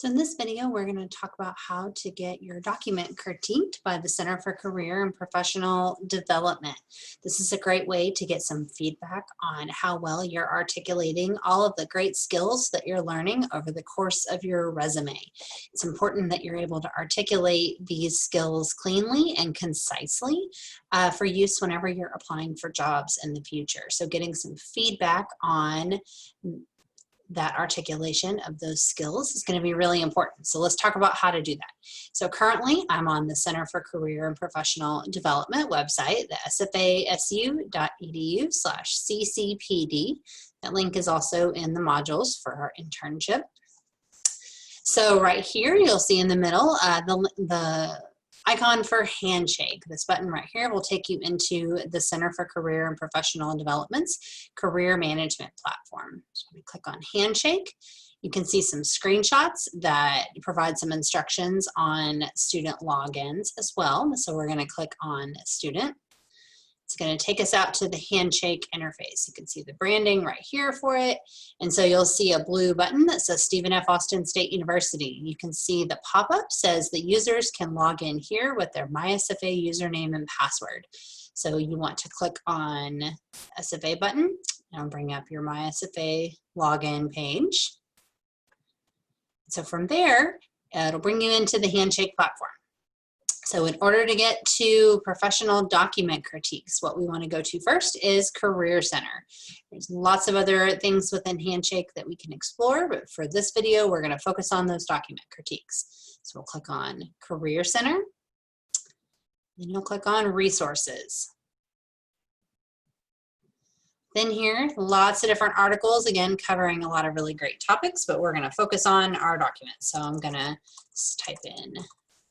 So in this video, we're going to talk about how to get your document critiqued by the Center for Career and Professional Development. This is a great way to get some feedback on how well you're articulating all of the great skills that you're learning over the course of your resume. It's important that you're able to articulate these skills cleanly and concisely for use whenever you're applying for jobs in the future. So getting some feedback on that articulation of those skills is going to be really important. So let's talk about how to do that. So currently I'm on the Center for Career and Professional Development website, the sfasu.edu/ccpd. That link is also in the modules for our internship. So right here, you'll see in the middle the icon for Handshake. This button right here will take you into the Center for Career and Professional Development's career management platform. So we click on Handshake. You can see some screenshots that provide some instructions on student logins as well. So we're going to click on Student. It's going to take us out to the Handshake interface. You can see the branding right here for it. And so you'll see a blue button that says Stephen F. Austin State University. You can see the pop-up says that users can log in here with their MySFA username and password. So you want to click on SFA button and bring up your MySFA login page. So from there, it'll bring you into the Handshake platform. So in order to get to professional document critiques, what we want to go to first is Career Center. There's lots of other things within Handshake that we can explore, but for this video, we're going to focus on those document critiques. So we'll click on Career Center, then you'll click on Resources. Then here, lots of different articles, again, covering a lot of really great topics, but we're going to focus on our documents. So I'm going to type in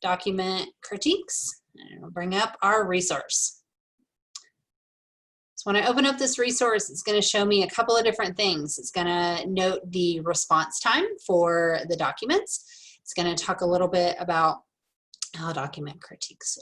document critiques, and it'll bring up our resource. So when I open up this resource, it's going to show me a couple of different things. It's going to note the response time for the documents. It's going to talk a little bit about how document critiques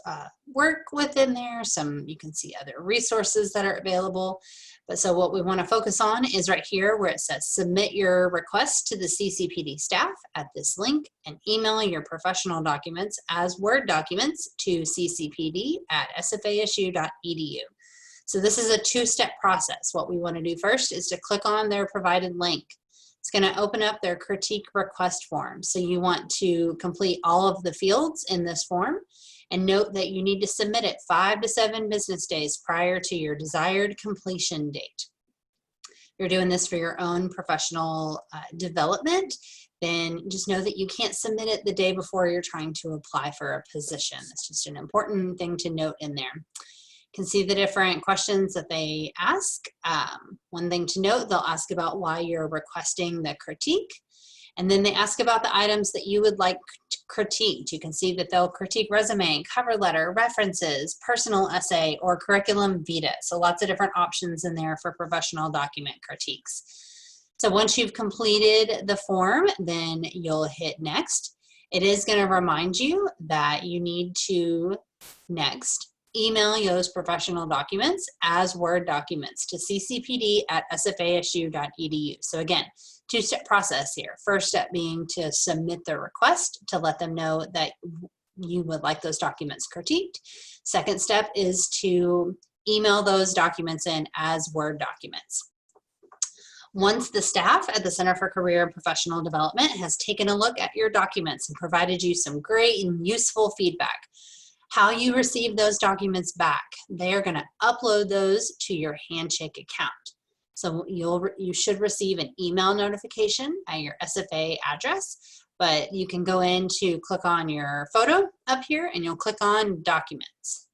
work within there. You can see other resources that are available. But so what we want to focus on is right here where it says submit your request to the CCPD staff at this link and email your professional documents as Word documents to ccpd@sfasu.edu. So this is a two-step process. What we want to do first is to click on their provided link. It's going to open up their critique request form. So you want to complete all of the fields in this form and note that you need to submit it 5 to 7 business days prior to your desired completion date. If you're doing this for your own professional development, then just know that you can't submit it the day before you're trying to apply for a position. It's just an important thing to note in there. You can see the different questions that they ask. One thing to note, they'll ask about why you're requesting the critique, and then they ask about the items that you would like critiqued. You can see that they'll critique resume, cover letter, references, personal essay, or curriculum vitae. So lots of different options in there for professional document critiques. So once you've completed the form, then you'll hit next. It is going to remind you that you need to next email those professional documents as Word documents to ccpd@sfasu.edu. So again, two-step process here. First step being to submit the request to let them know that you would like those documents critiqued. Second step is to email those documents in as Word documents. Once the staff at the Center for Career and Professional Development has taken a look at your documents and provided you some great and useful feedback, how you receive those documents back, they are going to upload those to your Handshake account. So you should receive an email notification at your SFA address, but you can go in to click on your photo up here and you'll click on Documents.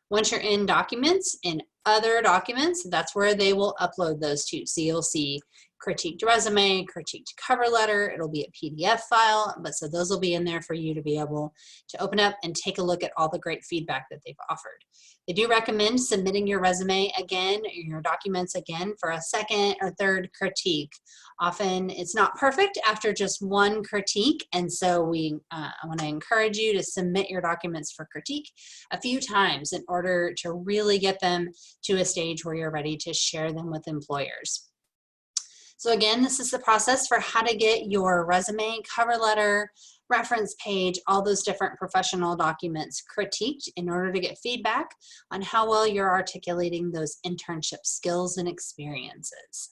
Once you're in Documents, in Other Documents, that's where they will upload those to. So you'll see critiqued resume, critiqued cover letter, it'll be a PDF file, but so those will be in there for you to be able to open up and take a look at all the great feedback that they've offered. They do recommend submitting your resume again, your documents again for a second or third critique. Often it's not perfect after just one critique, and so I want to encourage you to submit your documents for critique a few times in order to really get them to a stage where you're ready to share them with employers. So again, this is the process for how to get your resume, cover letter, reference page, all those different professional documents critiqued in order to get feedback on how well you're articulating those internship skills and experiences.